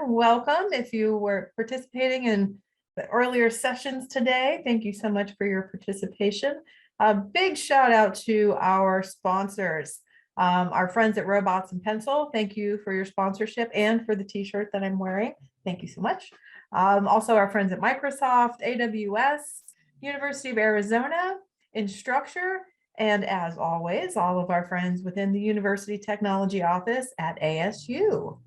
welcome. If you were participating in the earlier sessions today, thank you so much for your participation. A big shout out to our sponsors, our friends at Robots and Pencil. Thank you for your sponsorship and for the t-shirt that I'm wearing. Thank you so much. Also our friends at Microsoft, AWS, University of Arizona, Instructure, and as always, all of our friends within the University Technology Office at ASU.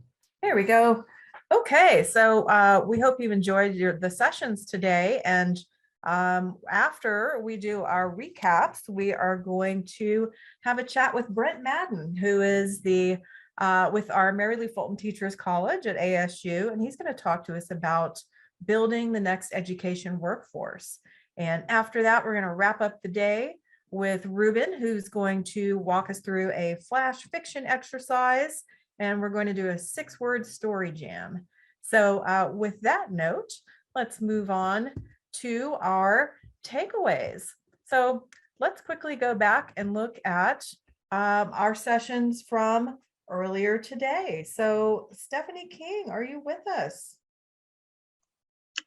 There we go. Okay, so we hope you've enjoyed the sessions today. And after we do our recaps, we are going to have a chat with Brent Maddin, who is with our Mary Lee Fulton Teachers College at ASU, and he's going to talk to us about building the next education workforce. And after that, we're going to wrap up the day with Ruben, who's going to walk us through a flash fiction exercise, and we're going to do a 6-word story jam. So with that note, let's move on to our takeaways. So let's quickly go back and look at our sessions from earlier today. So Stephanie King, are you with us?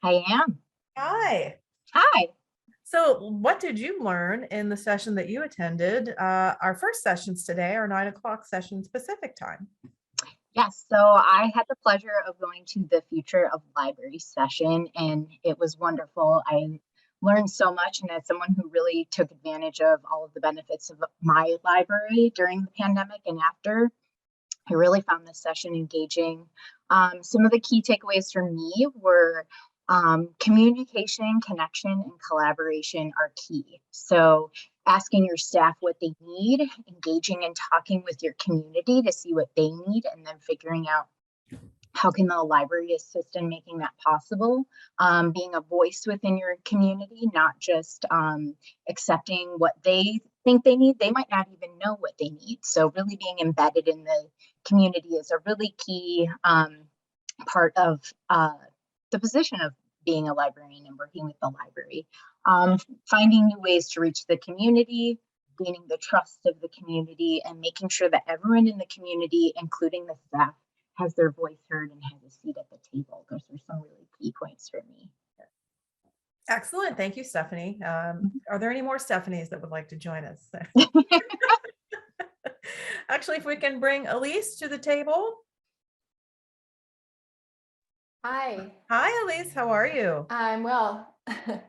I am. Hi. Hi. So what did you learn in the session that you attended? Our first sessions today are 9 o'clock sessions Pacific time. Yes, so I had the pleasure of going to the Future of Library session, and it was wonderful. I learned so much, and as someone who really took advantage of all of the benefits of my library during the pandemic and after, I really found this session engaging. Some of the key takeaways for me were communication, connection, and collaboration are key. So asking your staff what they need, engaging and talking with your community to see what they need, and then figuring out how can the library assist in making that possible. Being a voice within your community, not just accepting what they think they need. They might not even know what they need. So really being embedded in the community is a really key part of the position of being a librarian and working with the library. Finding new ways to reach the community, gaining the trust of the community, and making sure that everyone in the community, including the staff, has their voice heard and has a seat at the table. Those are some really key points for me. Excellent. Thank you, Stephanie. Are there any more Stephanies that would like to join us? Actually, if we can bring Elise to the table. Hi. Hi, Elise. How are you? I'm well.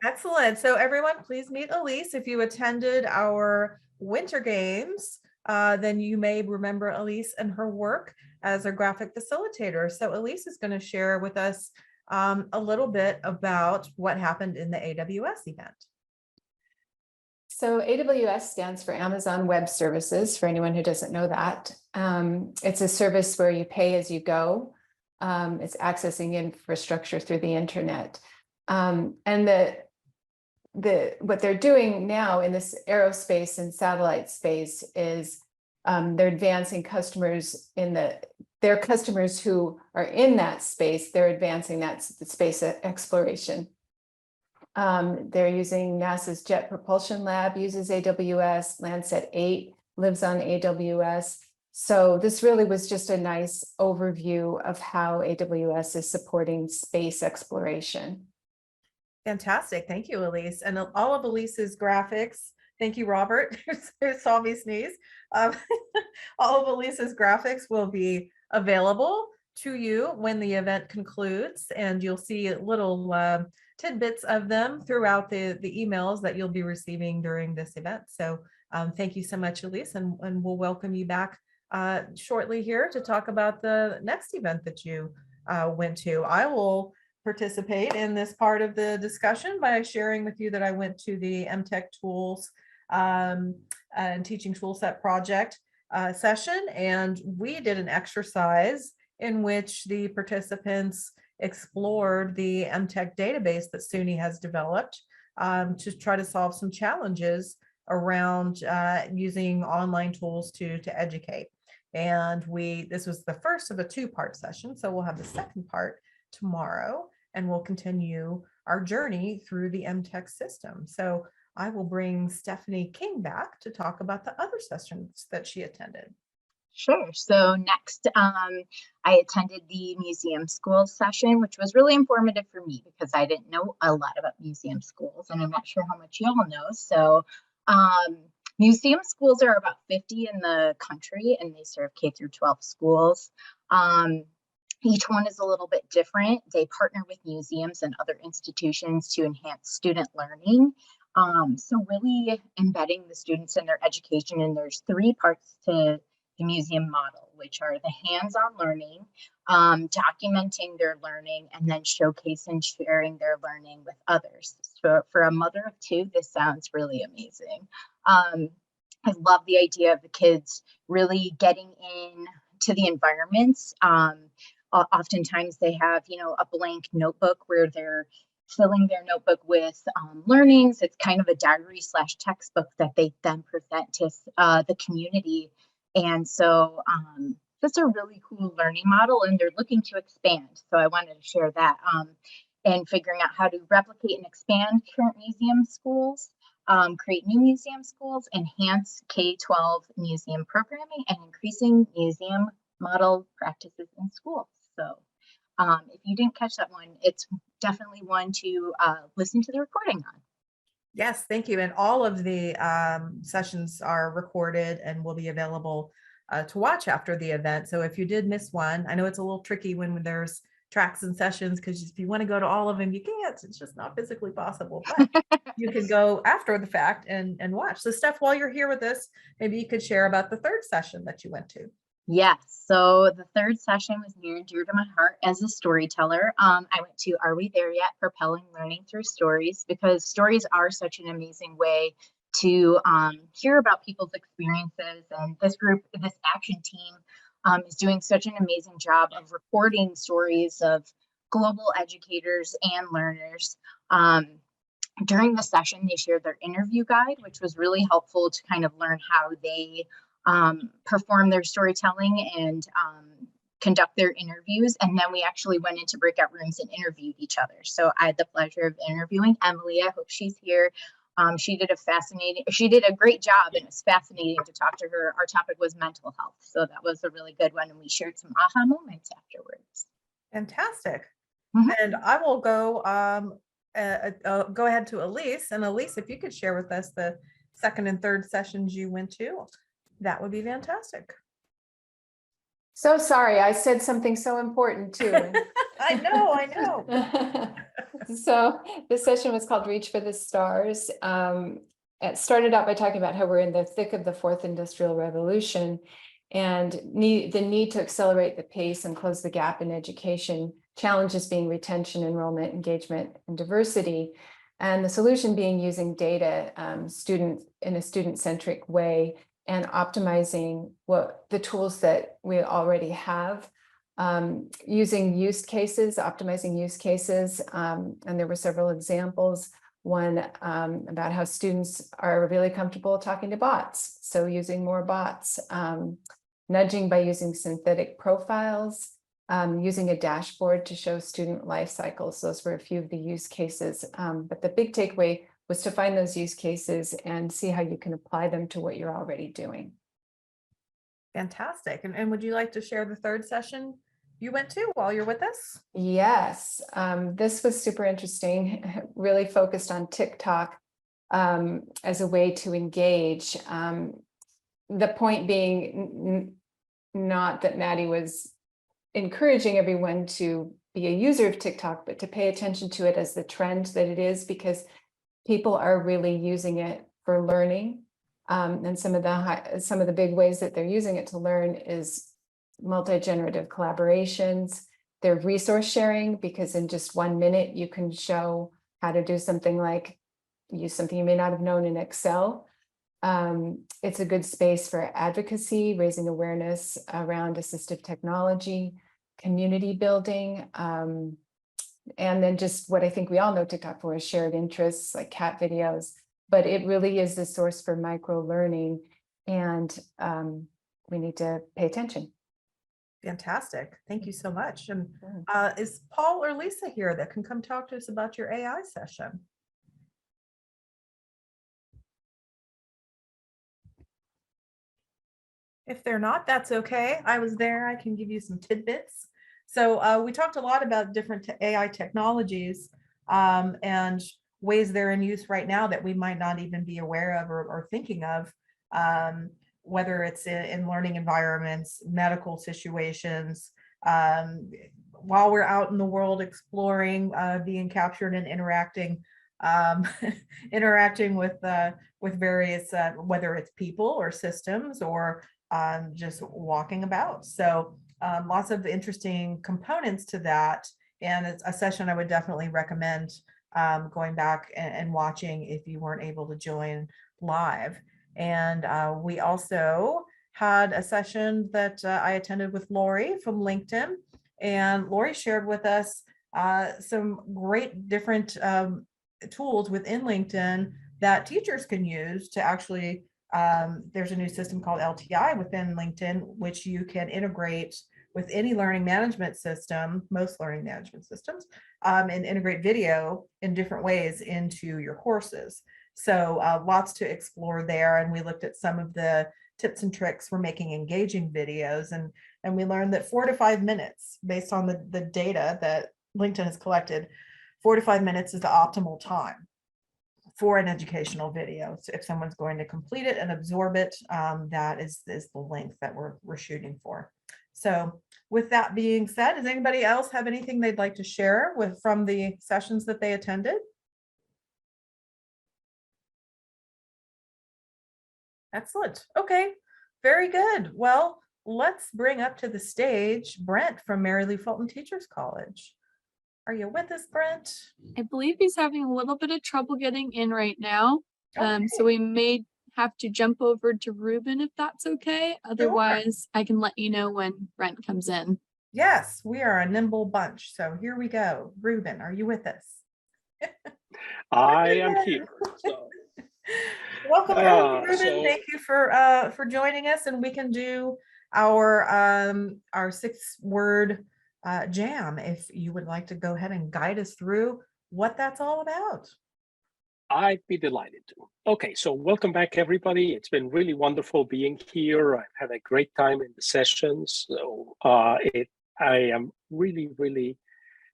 Excellent. So everyone, please meet Elise. If you attended our winter games, then you may remember Elise and her work as a graphic facilitator. So Elise is going to share with us a little bit about what happened in the AWS event. So AWS stands for Amazon Web Services, for anyone who doesn't know that. It's a service where you pay as you go. It's accessing infrastructure through the internet. And what they're doing now in this aerospace and satellite space is they're advancing customers their customers who are in that space, they're advancing that space exploration. They're using NASA's Jet Propulsion Lab, uses AWS, Landsat 8 lives on AWS. So this really was just a nice overview of how AWS is supporting space exploration. Fantastic. Thank you, Elise. And all of Elise's graphics, thank you, Robert, who saw me sneeze. All of Elise's graphics will be available to you when the event concludes, and you'll see little tidbits of them throughout the emails that you'll be receiving during this event. So thank you so much, Elise, and we'll welcome you back shortly here to talk about the next event that you went to. I will participate in this part of the discussion by sharing with you that I went to the MTech Tools and Teaching Toolset Project session, and we did an exercise in which the participants explored the MTech database that SUNY has developed to try to solve some challenges around using online tools to educate. And this was the first of a 2-part session, so we'll have the second part tomorrow, and we'll continue our journey through the MTech system. So I will bring Stephanie King back to talk about the other sessions that she attended. Sure. So next, I attended the museum schools session, which was really informative for me because I didn't know a lot about museum schools, and I'm not sure how much y'all know. So, um, museum schools are about 50 in the country, and they serve K through 12 schools. Um, each one is a little bit different. They partner with museums and other institutions to enhance student learning. So really embedding the students in their education, and there's three parts to the museum model, which are the hands-on learning, documenting their learning, and then showcase and sharing their learning with others. So for a mother of two, this sounds really amazing. I love the idea of the kids really getting in to the environments. Oftentimes they have, a blank notebook where they're filling their notebook with learnings. It's kind of a diary / textbook that they then present to the community. And so that's a really cool learning model, and they're looking to expand. So I wanted to share that and figuring out how to replicate and expand current museum schools, create new museum schools, enhance K-12 museum programming, and increasing museum model practices in schools. So if you didn't catch that one, it's definitely one to listen to the recording on. Yes, thank you. And all of the sessions are recorded and will be available to watch after the event. So if you did miss one, I know it's a little tricky when there's tracks and sessions, because if you want to go to all of them, you can't. It's just not physically possible. But you can go after the fact and watch. So Steph, while you're here with us, maybe you could share about the third session that you went to. Yes, so the third session was near and dear to my heart as a storyteller. I went to Are We There Yet? Propelling Learning Through Stories, because stories are such an amazing way to hear about people's experiences. And this action team is doing such an amazing job of recording stories of global educators and learners. During the session, they shared their interview guide, which was really helpful to kind of learn how they perform their storytelling and conduct their interviews. And then we actually went into breakout rooms and interviewed each other. So I had the pleasure of interviewing Emily. I hope she's here. She did a great job, and it was fascinating to talk to her. Our topic was mental health. So that was a really good one. And we shared some aha moments afterwards. Fantastic. Mhm. And I will go ahead to Elise. And Elise, if you could share with us the second and third sessions you went to, that would be fantastic. So sorry, I said something so important too. I know. So this session was called Reach for the Stars. It started out by talking about how we're in the thick of the fourth industrial revolution, and the need to accelerate the pace and close the gap in education, challenges being retention, enrollment, engagement, and diversity. And the solution being using data in a student-centric way, and optimizing the tools that we already have, using use cases, optimizing use cases. And there were several examples. One about how students are really comfortable talking to bots. So using more bots, nudging by using synthetic profiles, using a dashboard to show student life cycles. Those were a few of the use cases. But the big takeaway was to find those use cases and see how you can apply them to what you're already doing. Fantastic. And would you like to share the third session you went to while you're with us? Yes, this was super interesting, really focused on TikTok as a way to engage. The point being not that Maddie was encouraging everyone to be a user of TikTok, but to pay attention to it as the trend that it is, because people are really using it for learning. And some of the big ways that they're using it to learn is multi-generative collaborations. They're resource sharing, because in just 1 minute, you can show how to do something like use something you may not have known in Excel. It's a good space for advocacy, raising awareness around assistive technology, community building, and then just what I think we all know TikTok for is shared interests like cat videos, but it really is the source for micro learning, and we need to pay attention. Fantastic. Thank you so much. And is Paul or Lisa here that can come talk to us about your AI session? If they're not, that's okay. I was there. I can give you some tidbits. So we talked a lot about different AI technologies and ways they're in use right now that we might not even be aware of or thinking of, whether it's in learning environments, medical situations, while we're out in the world exploring, being captured and interacting, um, interacting with various, whether it's people or systems or just walking about. So lots of interesting components to that. And it's a session I would definitely recommend going back and watching if you weren't able to join live. And we also had a session that I attended with Lori from LinkedIn. And Lori shared with us some great different tools within LinkedIn that teachers can use to actually, there's a new system called LTI within LinkedIn, which you can integrate with any learning management system, most learning management systems, and integrate video in different ways into your courses. So lots to explore there. And we looked at some of the tips and tricks for making engaging videos. And we learned that 4 to 5 minutes, based on the data that LinkedIn has collected, 4 to 5 minutes is the optimal time for an educational video. So if someone's going to complete it and absorb it, that is the length that we're shooting for. So with that being said, does anybody else have anything they'd like to share from the sessions that they attended? Excellent. Okay, very good. Well, let's bring up to the stage Brent from Mary Lee Fulton Teachers College. Are you with us, Brent? I believe he's having a little bit of trouble getting in right now. Okay. So we may have to jump over to Ruben if that's okay. Otherwise, I can let you know when Brent comes in. Yes, we are a nimble bunch. So here we go. Ruben, are you with us? I am here. So. Welcome, Ruben. So, thank you for joining us, and we can do our 6-word jam if you would like to go ahead and guide us through what that's all about. I'd be delighted to. Okay, so welcome back, everybody. It's been really wonderful being here. I've had a great time in the sessions. So I am really, really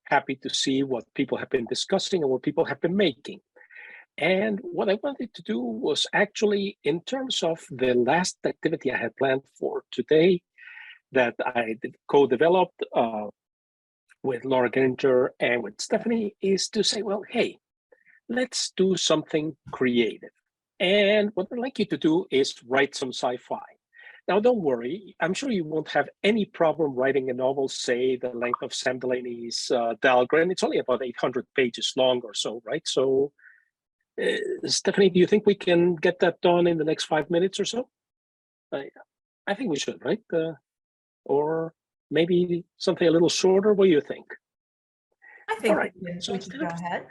happy to see what people have been discussing and what people have been making. And what I wanted to do was actually, in terms of the last activity I had planned for today, that I co-developed with Laura Geringer and with Stephanie, is to say, well, hey, let's do something creative. And what I'd like you to do is write some sci-fi. Now, don't worry, I'm sure you won't have any problem writing a novel, say, the length of Sam Delaney's Dahlgren. It's only about 800 pages long or so, right? So, Stephanie, do you think we can get that done in the next 5 minutes or so? I think we should, right? Or maybe something a little shorter. What do you think? I think all right. we can go ahead.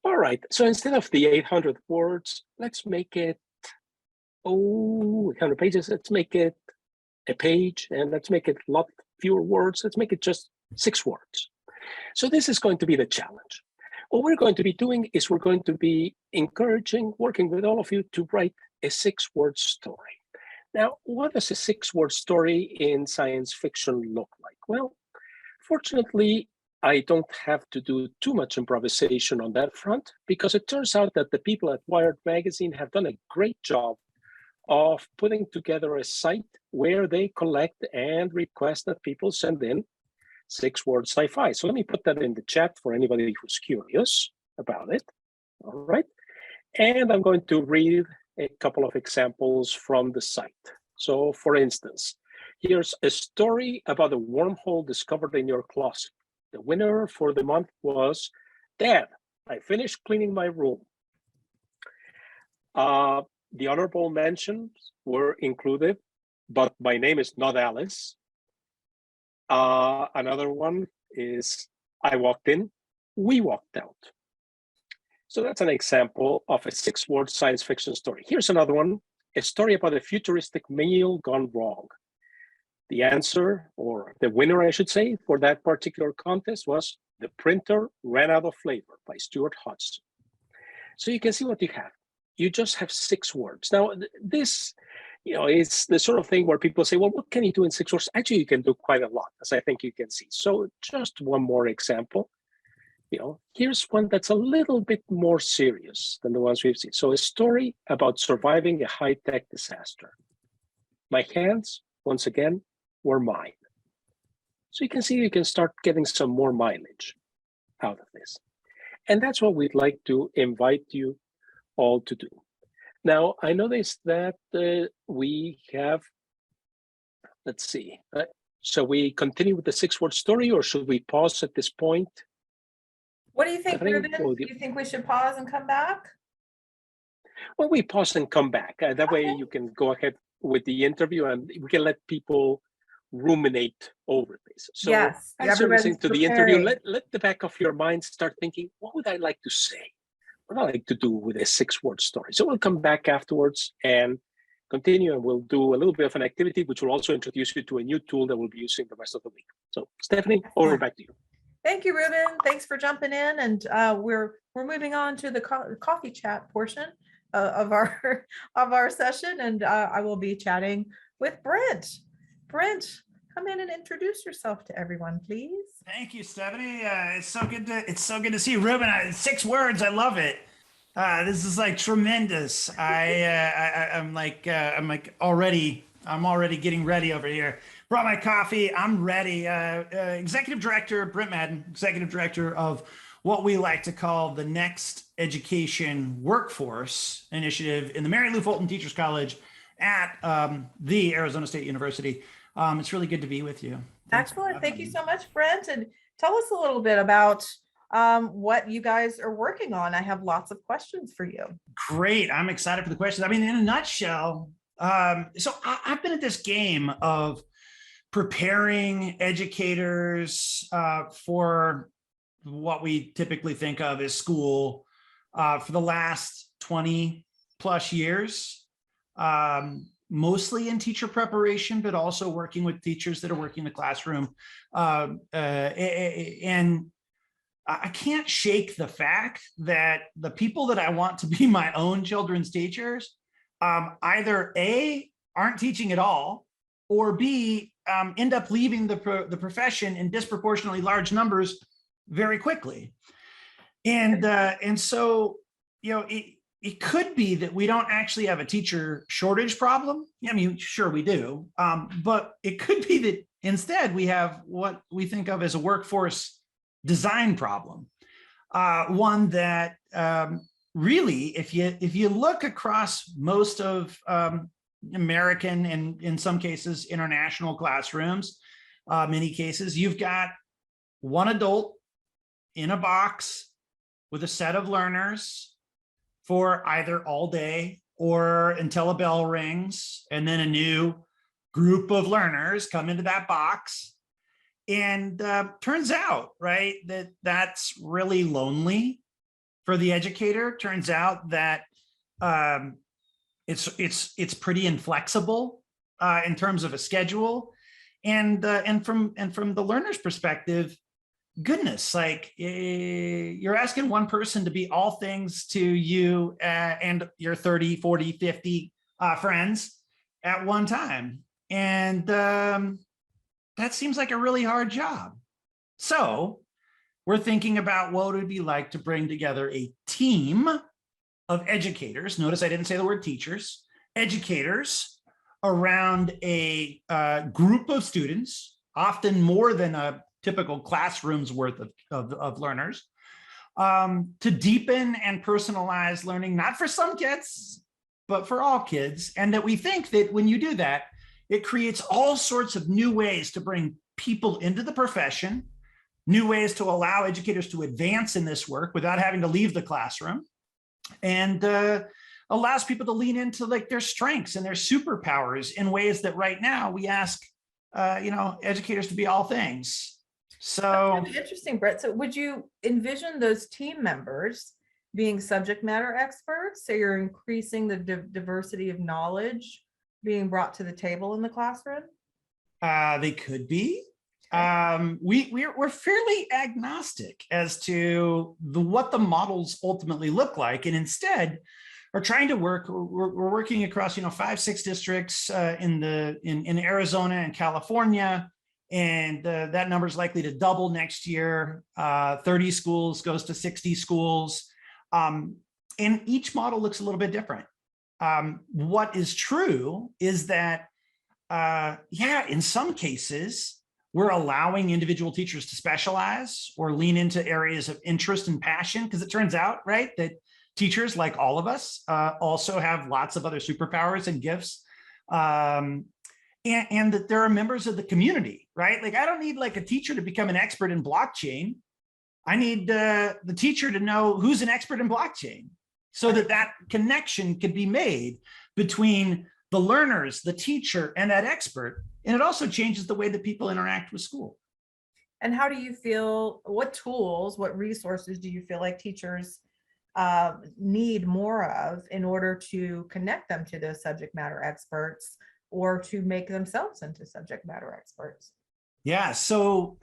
All right. So instead of the 800 words, let's make it 800 pages. Let's make it a page, and let's make it a lot fewer words. Let's make it just 6 words. So this is going to be the challenge. What we're going to be doing is we're going to be working with all of you to write a 6-word story. Now, what does a 6-word story in science fiction look like? Well, fortunately, I don't have to do too much improvisation on that front, because it turns out that the people at Wired Magazine have done a great job of putting together a site where they collect and request that people send in 6-word sci-fi. So let me put that in the chat for anybody who's curious about it. All right. And I'm going to read a couple of examples from the site. So for instance, here's a story about a wormhole discovered in your closet. The winner for the month was, Dad, I finished cleaning my room. The honorable mentions were included, but my name is not Alice. Another one is, I walked in, we walked out. So that's an example of a 6-word science fiction story. Here's another one, a story about a futuristic meal gone wrong. The answer, or the winner, I should say, for that particular contest was The Printer Ran Out of Flavor by Stuart Hodgson. So you can see what you have. You just have 6 words. Now, this it's the sort of thing where people say, well, what can you do in 6 words? Actually, you can do quite a lot, as I think you can see. So just one more example. Here's one that's a little bit more serious than the ones we've seen. So a story about surviving a high-tech disaster. My hands, once again, were mine. So you can see you can start getting some more mileage out of this. And that's what we'd like to invite you all to do. Now, I noticed that we have, let's see, shall we continue with the 6-word story, or should we pause at this point? What do you think, Catherine, Ruben? Do you think we should pause and come back? Well, we pause and come back. That way you can go ahead with the interview and we can let people ruminate over this. So Yes, as you're listening to the interview, preparing. let the back of your mind start thinking, what would I like to say? What would I like to do with a 6-word story? So we'll come back afterwards and continue, and we'll do a little bit of an activity, which will also introduce you to a new tool that we'll be using the rest of the week. So Stephanie, over back to you. Thank you, Ruben. Thanks for jumping in. And we're moving on to the coffee chat portion of our session. And I will be chatting with Brent. Brent, come in and introduce yourself to everyone, please. Thank you, Stephanie. It's so good to see you. Ruben. 6 words. I love it. This is like tremendous. I'm already getting ready over here. Brought my coffee. I'm ready. Executive Director Brent Maddin, Executive Director of what we like to call the Next Education Workforce Initiative in the Mary Lou Fulton Teachers College at the Arizona State University. It's really good to be with you. Thanks. Excellent. Thank you so much, Brent. And tell us a little bit about what you guys are working on. I have lots of questions for you. Great. I'm excited for the questions. I mean, in a nutshell, so I've been at this game of preparing educators for what we typically think of as school for the last 20 plus years, mostly in teacher preparation, but also working with teachers that are working in the classroom. And I can't shake the fact that the people that I want to be my own children's teachers either A, aren't teaching at all, or B, end up leaving the profession in disproportionately large numbers very quickly. And so, it could be that we don't actually have a teacher shortage problem. I mean, sure we do, but it could be that instead we have what we think of as a workforce design problem. One that really, if you look across most of American and in some cases international classrooms, many cases, you've got one adult in a box with a set of learners for either all day or until a bell rings, and then a new group of learners come into that box. And turns out, right, that's really lonely for the educator. Turns out that it's pretty inflexible in terms of a schedule, and from the learner's perspective, goodness, like you're asking one person to be all things to you and your 30, 40, 50 friends at one time, and that seems like a really hard job. So we're thinking about what it would be like to bring together a team of educators. Notice I didn't say the word teachers, educators around a group of students, often more than a typical classroom's worth of learners, to deepen and personalize learning, not for some kids, but for all kids. And that we think that when you do that, it creates all sorts of new ways to bring people into the profession, new ways to allow educators to advance in this work without having to leave the classroom, and allows people to lean into like their strengths and their superpowers in ways that right now we ask educators to be all things. So that's really interesting, Brett. So would you envision those team members being subject matter experts? So you're increasing the diversity of knowledge being brought to the table in the classroom? They could be. We're fairly agnostic as to what the models ultimately look like, and instead are trying to work. We're working across 5, 6 districts in Arizona and California, and that number is likely to double next year. 30 schools goes to 60 schools, and each model looks a little bit different. What is true is that, in some cases, we're allowing individual teachers to specialize or lean into areas of interest and passion, because it turns out, right, that teachers, like all of us, also have lots of other superpowers and gifts, and that there are members of the community, right? Like, I don't need like a teacher to become an expert in blockchain. I need the teacher to know who's an expert in blockchain, so that that connection could be made between the learners, the teacher, and that expert. And it also changes the way that people interact with school. And how do you feel, what tools, what resources do you feel like teachers need more of in order to connect them to those subject matter experts, or to make themselves into subject matter experts? Yeah, so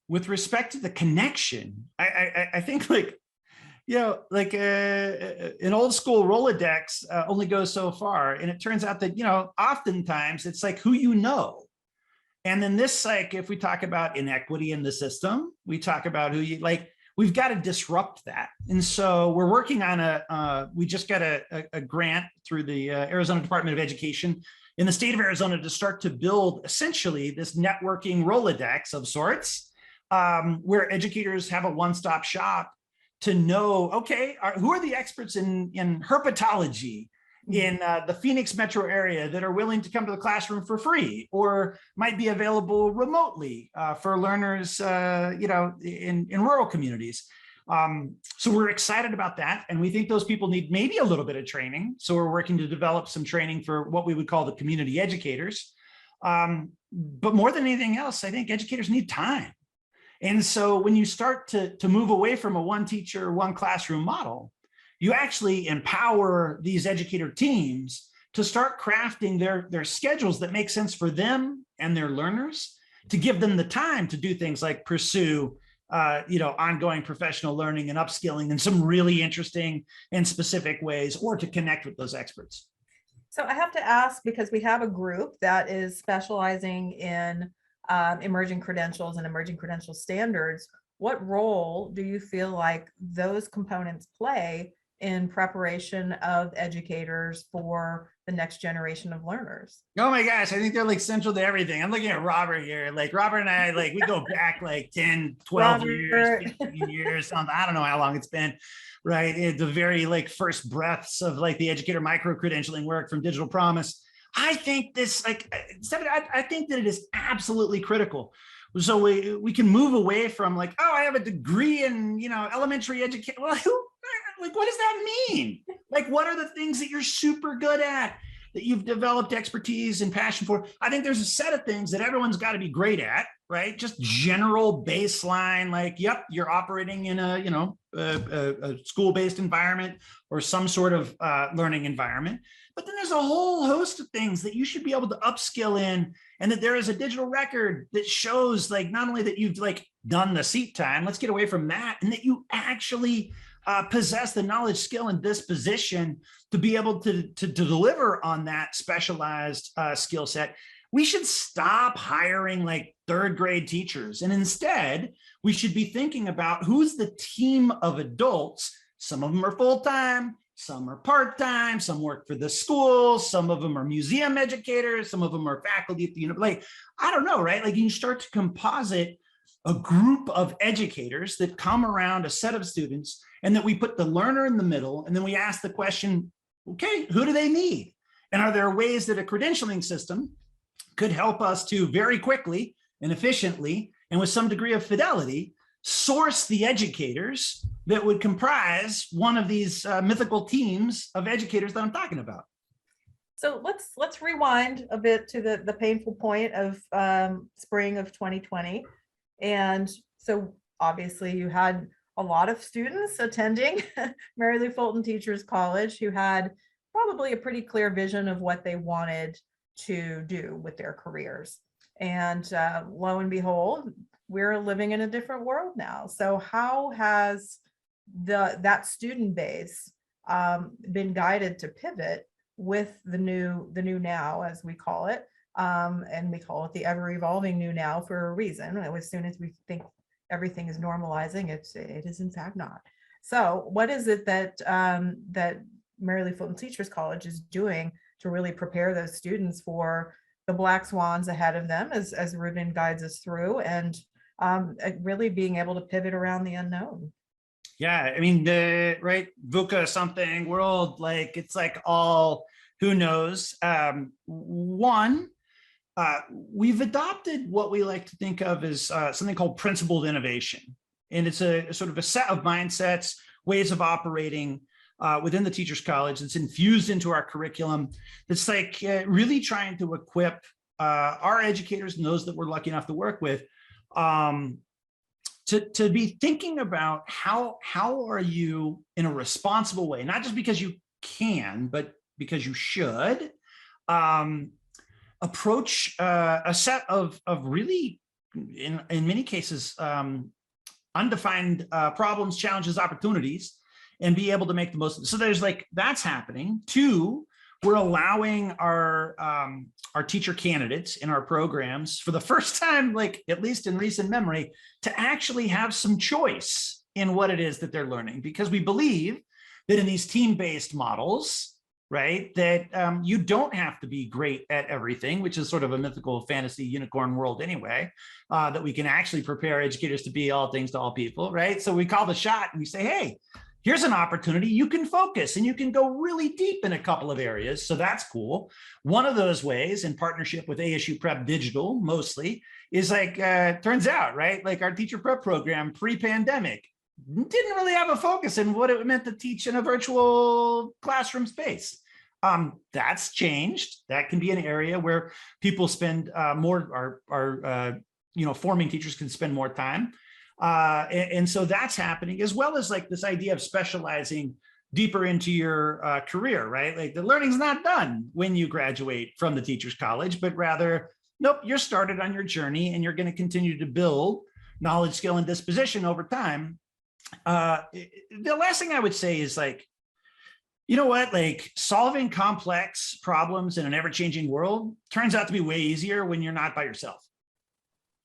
with respect to the connection, I think like, an old school Rolodex only goes so far. And it turns out that, oftentimes it's like who you know. And then this, like, if we talk about inequity in the system, we talk about who you like, we've got to disrupt that. And so we're working on we just got a grant through the Arizona Department of Education in the state of Arizona to start to build essentially this networking Rolodex of sorts, where educators have a one-stop shop to know, okay, who are the experts in herpetology in the Phoenix metro area that are willing to come to the classroom for free, or might be available remotely for learners, in rural communities. So we're excited about that. And we think those people need maybe a little bit of training. So we're working to develop some training for what we would call the community educators. But more than anything else, I think educators need time. And so when you start to move away from a one teacher, one classroom model, you actually empower these educator teams to start crafting their schedules that make sense for them and their learners, to give them the time to do things like pursue ongoing professional learning and upskilling in some really interesting and specific ways, or to connect with those experts. So I have to ask, because we have a group that is specializing in emerging credentials and emerging credential standards, what role do you feel like those components play in preparation of educators for the next generation of learners? Oh my gosh, I think they're like central to everything. I'm looking at Robert here. Like Robert and I, like we go back like 10, 12 years, 15 years, something. I don't know how long it's been, right? At the very like first breaths of like the educator micro-credentialing work from Digital Promise. I think this, like, I think that it is absolutely critical. So we can move away from like, oh, I have a degree in, elementary education. Well, like, what does that mean? Like, what are the things that you're super good at, that you've developed expertise and passion for? I think there's a set of things that everyone's got to be great at, right? Just general baseline, like, yep, you're operating in a school-based environment or some sort of learning environment. But then there's a whole host of things that you should be able to upskill in, and that there is a digital record that shows, like, not only that you've like done the seat time, let's get away from that, and that you actually possess the knowledge, skill, and disposition to be able to deliver on that specialized skill set. We should stop hiring like third grade teachers, and instead we should be thinking about who's the team of adults. Some of them are full-time, some are part-time, some work for the school, some of them are museum educators, some of them are faculty at the university. Like, I don't know, right? Like, you start to composite a group of educators that come around a set of students, and that we put the learner in the middle, and then we ask the question, okay, who do they need? And are there ways that a credentialing system could help us to very quickly and efficiently and with some degree of fidelity source the educators that would comprise one of these mythical teams of educators that I'm talking about? So let's rewind a bit to the painful point of spring of 2020. And so obviously you had a lot of students attending Mary Lou Fulton Teachers College who had probably a pretty clear vision of what they wanted to do with their careers. And lo and behold, we're living in a different world now. So how has that student base been guided to pivot with the new now, as we call it. And we call it the ever evolving new now for a reason. As soon as we think everything is normalizing, it is in fact not. So what is it that that Mary Lee Fulton Teachers College is doing to really prepare those students for the black swans ahead of them, as Ruben guides us through, and really being able to pivot around the unknown? Yeah, I mean, the right VUCA something world, like it's like all who knows. One, we've adopted what we like to think of as something called principled innovation. And it's a sort of a set of mindsets, ways of operating within the Teachers College that's infused into our curriculum. That's like really trying to equip our educators and those that we're lucky enough to work with to be thinking about how are you in a responsible way, not just because you can, but because you should, approach a set of really, in many cases, undefined problems, challenges, opportunities, and be able to make the most of it. So there's like, that's happening. Two, we're allowing our teacher candidates in our programs for the first time, like at least in recent memory, to actually have some choice in what it is that they're learning, because we believe that in these team-based models, right, that you don't have to be great at everything, which is sort of a mythical fantasy unicorn world anyway, that we can actually prepare educators to be all things to all people, right? So we call the shot and we say, hey, here's an opportunity, you can focus and you can go really deep in a couple of areas. So that's cool. One of those ways, in partnership with ASU Prep Digital mostly, is like, turns out, right, like our teacher prep program pre-pandemic didn't really have a focus in what it meant to teach in a virtual classroom space. That's changed. That can be an area where people spend more, forming teachers can spend more time. And so that's happening, as well as like this idea of specializing deeper into your career, right? Like the learning's not done when you graduate from the Teachers College, but rather, nope, you're started on your journey and you're going to continue to build knowledge, skill, and disposition over time. The last thing I would say is like, you know what, like solving complex problems in an ever-changing world turns out to be way easier when you're not by yourself.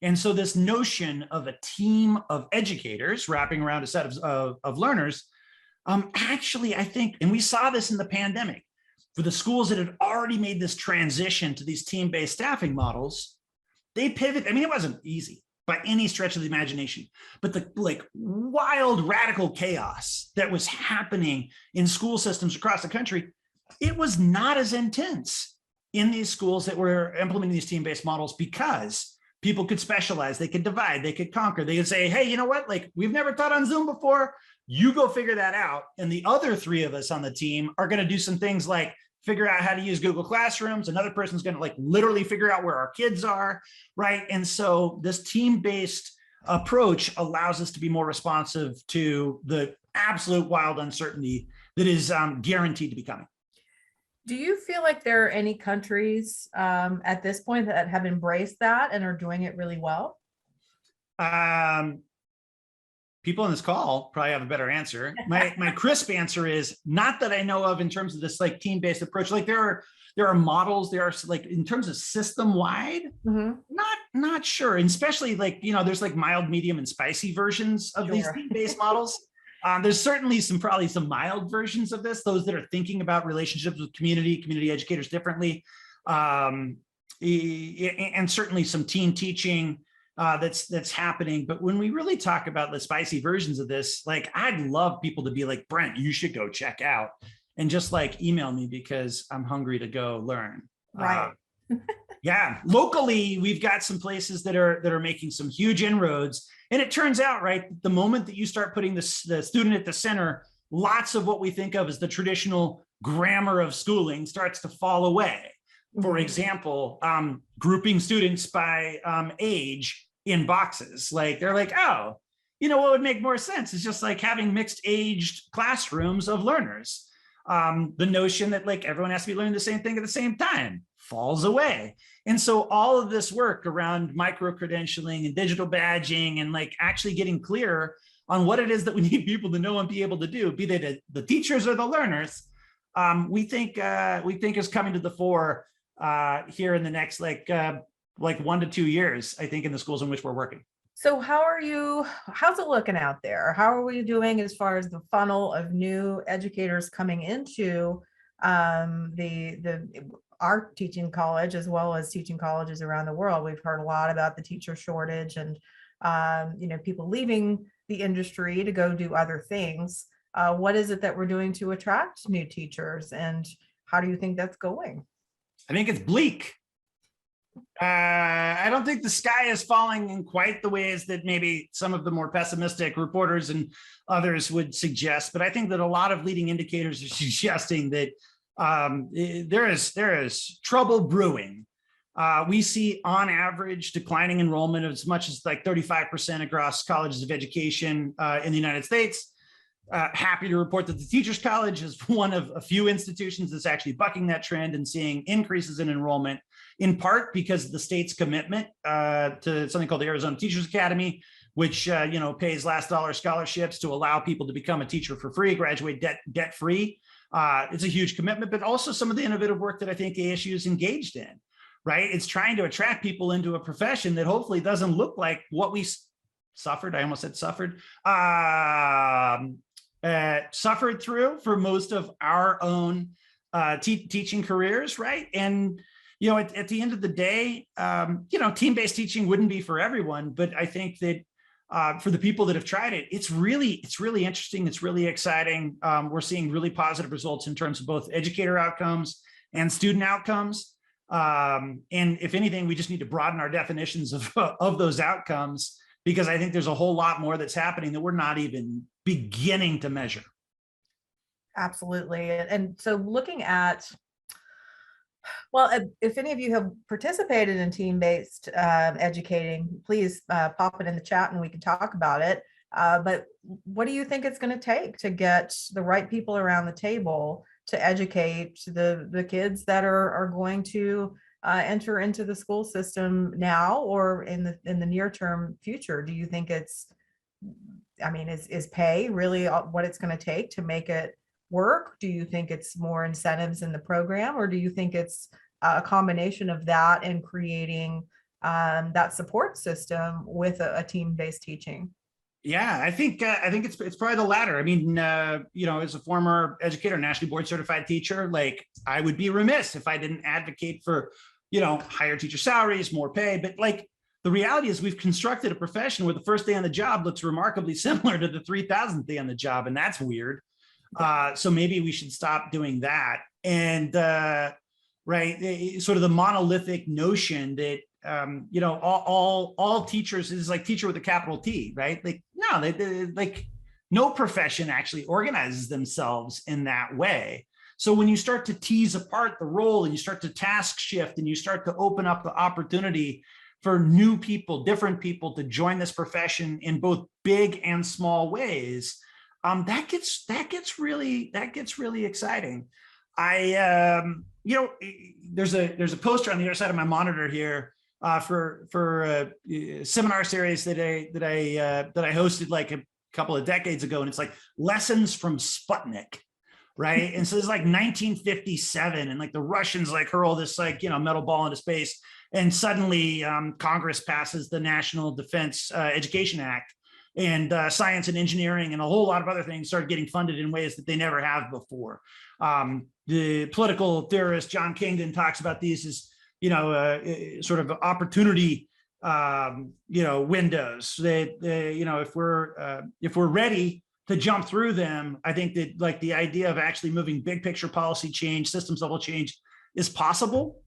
And so this notion of a team of educators wrapping around a set of learners, actually, I think, and we saw this in the pandemic, for the schools that had already made this transition to these team-based staffing models, they pivot. I mean, it wasn't easy by any stretch of the imagination, but the like wild radical chaos that was happening in school systems across the country, it was not as intense in these schools that were implementing these team-based models, because people could specialize, they could divide, they could conquer, they could say, hey, you know what, like we've never taught on Zoom before, you go figure that out. And the other three of us on the team are gonna do some things like figure out how to use Google Classrooms. Another person's gonna like literally figure out where our kids are, right? And so this team-based approach allows us to be more responsive to the absolute wild uncertainty that is guaranteed to be coming. Do you feel like there are any countries at this point that have embraced that and are doing it really well? People on this call probably have a better answer. My crisp answer is not that I know of in terms of this like team-based approach. Like there are models, there are like in terms of system-wide, not sure. And especially like, you know, there's like mild, medium, and spicy versions of these team-based models. There's certainly probably some mild versions of this, those that are thinking about relationships with community educators differently. And certainly some team teaching that's happening. But when we really talk about the spicy versions of this, like I'd love people to be like, Brent, you should go check out, and just like email me because I'm hungry to go learn. Right. Yeah, locally, we've got some places that are making some huge inroads. And it turns out, right, the moment that you start putting the student at the center, lots of what we think of as the traditional grammar of schooling starts to fall away. For example, grouping students by age in boxes. Like they're like, oh, you know what would make more sense is just like having mixed aged classrooms of learners. The notion that like everyone has to be learning the same thing at the same time falls away. And so all of this work around micro-credentialing and digital badging and like actually getting clear on what it is that we need people to know and be able to do, be they the teachers or the learners, we think is coming to the fore here in the next like 1 to 2 years, I think, in the schools in which we're working. So how's it looking out there? How are we doing as far as the funnel of new educators coming into our teaching college, as well as teaching colleges around the world? We've heard a lot about the teacher shortage and people leaving the industry to go do other things. What is it that we're doing to attract new teachers, and how do you think that's going? I think it's bleak. I don't think the sky is falling in quite the ways that maybe some of the more pessimistic reporters and others would suggest, but I think that a lot of leading indicators are suggesting that there is trouble brewing. We see on average declining enrollment of as much as like 35% across colleges of education in the United States. Happy to report that the Teachers College is one of a few institutions that's actually bucking that trend and seeing increases in enrollment, in part because of the state's commitment to something called the Arizona Teachers Academy, which pays last dollar scholarships to allow people to become a teacher for free, graduate debt free. It's a huge commitment, but also some of the innovative work that I think ASU is engaged in, right? It's trying to attract people into a profession that hopefully doesn't look like what we suffered. I almost said suffered. Suffered through for most of our own teaching careers, right? And at the end of the day, team-based teaching wouldn't be for everyone, but I think that for the people that have tried it, it's really interesting. It's really exciting. We're seeing really positive results in terms of both educator outcomes and student outcomes. And if anything, we just need to broaden our definitions of those outcomes, because I think there's a whole lot more that's happening that we're not even beginning to measure. Absolutely. And so looking at, well, if any of you have participated in team-based educating, please pop it in the chat and we can talk about it. But what do you think it's going to take to get the right people around the table to educate the kids that are going to enter into the school system now or in the near term future? Do you think is pay really what it's going to take to make it work? Do you think it's more incentives in the program, or do you think it's a combination of that and creating that support system with a team-based teaching? Yeah, I think it's probably the latter. I mean, as a former educator, nationally board certified teacher, like I would be remiss if I didn't advocate for, higher teacher salaries, more pay. But like the reality is we've constructed a profession where the first day on the job looks remarkably similar to the 3,000th day on the job. And that's weird. So maybe we should stop doing that. And sort of the monolithic notion that all teachers is like teacher with a capital T, right? Like no, like no profession actually organizes themselves in that way. So when you start to tease apart the role and you start to task shift and you start to open up the opportunity for new people, different people to join this profession in both big and small ways, that gets really exciting. There's a poster on the other side of my monitor here for a seminar series that I hosted like a couple of decades ago, and it's like lessons from Sputnik, right? And so it's like 1957, and like the Russians like hurl this like metal ball into space, and suddenly Congress passes the National Defense Education Act. And science and engineering and a whole lot of other things started getting funded in ways that they never have before. The political theorist John Kingdon talks about these as, sort of opportunity, windows that, if we're ready to jump through them, I think that like the idea of actually moving big picture policy change, systems level change is possible.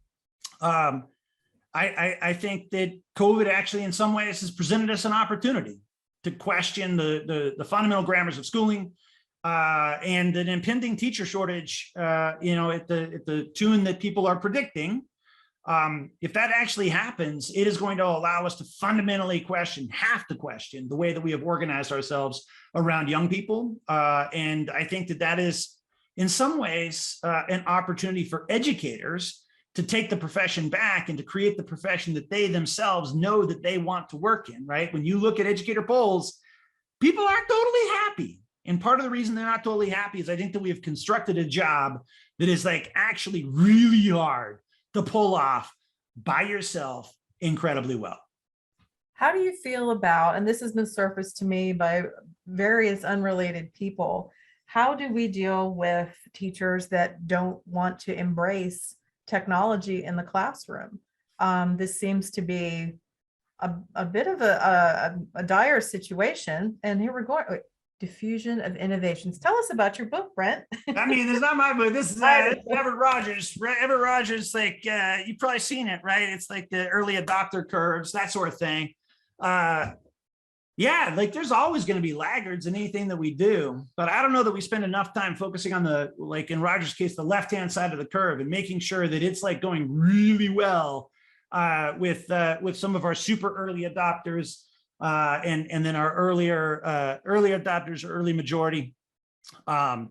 I think that COVID actually in some ways has presented us an opportunity to question the fundamental grammars of schooling and an impending teacher shortage, at the tune that people are predicting. If that actually happens, it is going to allow us to fundamentally have to question the way that we have organized ourselves around young people. And I think that is in some ways an opportunity for educators to take the profession back and to create the profession that they themselves know that they want to work in, right? When you look at educator polls, people aren't totally happy. And part of the reason they're not totally happy is I think that we have constructed a job that is like actually really hard to pull off by yourself incredibly well. How do you feel about, and this has been surfaced to me by various unrelated people, how do we deal with teachers that don't want to embrace technology in the classroom? This seems to be a bit of a dire situation. And here we're going. Diffusion of innovations. Tell us about your book, Brent. I mean, it's not my book. This is Everett Rogers. Everett Rogers, like you've probably seen it, right? It's like the early adopter curves, that sort of thing. Yeah, like there's always going to be laggards in anything that we do, but I don't know that we spend enough time focusing on the, like in Rogers' case, the left-hand side of the curve and making sure that it's like going really well with some of our super early adopters. And then our early adopters, early majority. Some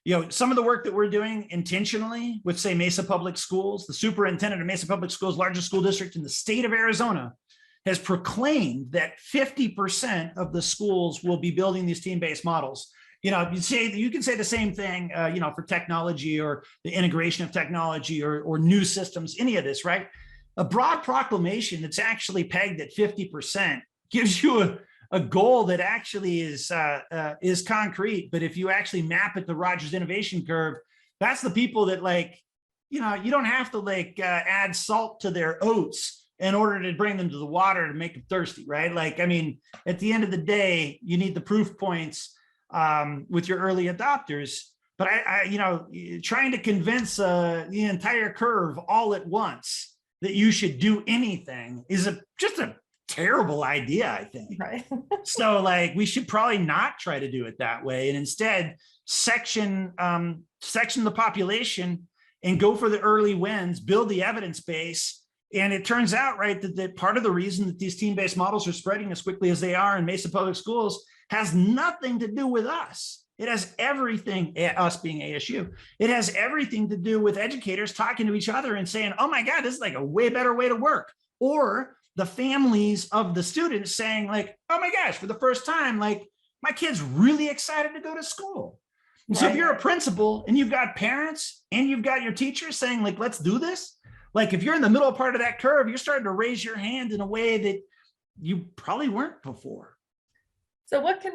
of the work that we're doing intentionally with, say, Mesa Public Schools, the superintendent of Mesa Public Schools, largest school district in the state of Arizona, has proclaimed that 50% of the schools will be building these team-based models. You can say the same thing, for technology or the integration of technology or new systems, any of this, right? A broad proclamation that's actually pegged at 50% gives you a goal that actually is concrete. But if you actually map it to Rogers innovation curve, that's the people that you don't have to add salt to their oats in order to bring them to the water to make them thirsty, right? At the end of the day, you need the proof points with your early adopters. But trying to convince the entire curve all at once that you should do anything is just a terrible idea, I think. Right. So we should probably not try to do it that way, and instead section the population and go for the early wins, build the evidence base. And it turns out, right, that part of the reason that these team-based models are spreading as quickly as they are in Mesa Public Schools has nothing to do with us. It has everything, us being ASU, it has everything to do with educators talking to each other and saying, oh my God, this is a way better way to work. Or the families of the students saying oh my gosh, for the first time, my kid's really excited to go to school. And so if you're a principal and you've got parents and you've got your teachers saying let's do this, if you're in the middle part of that curve, you're starting to raise your hand in a way that you probably weren't before. So what can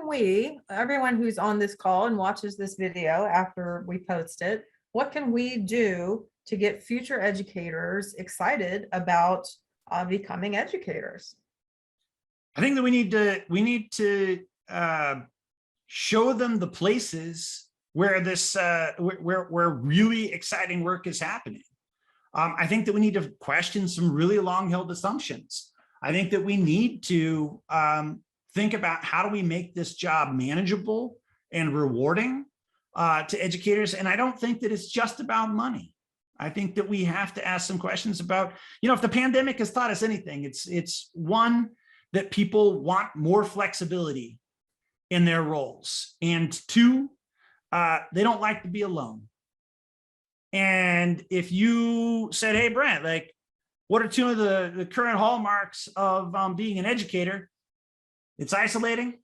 everyone who's on this call and watches this video after we post it, what can we do to get future educators excited about becoming educators? I think that we need to show them the places where this where really exciting work is happening. I think that we need to question some really long-held assumptions. I think that we need to think about how do we make this job manageable and rewarding to educators. And I don't think that it's just about money. I think that we have to ask some questions about, if the pandemic has taught us anything, it's one, that people want more flexibility in their roles. And two, they don't like to be alone. And if you said, hey, Brent, what are two of the current hallmarks of being an educator? It's isolating.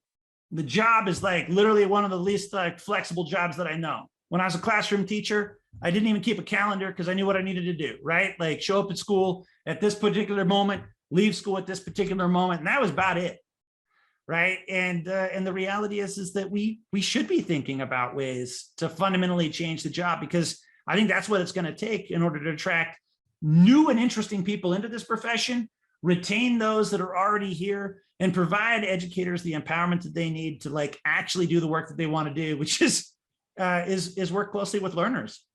The job is literally one of the least flexible jobs that I know. When I was a classroom teacher, I didn't even keep a calendar because I knew what I needed to do, right? Show up at school at this particular moment, leave school at this particular moment. And that was about it, right? And the reality is that we should be thinking about ways to fundamentally change the job, because I think that's what it's going to take in order to attract new and interesting people into this profession, retain those that are already here, and provide educators the empowerment that they need to actually do the work that they want to do, which is work closely with learners.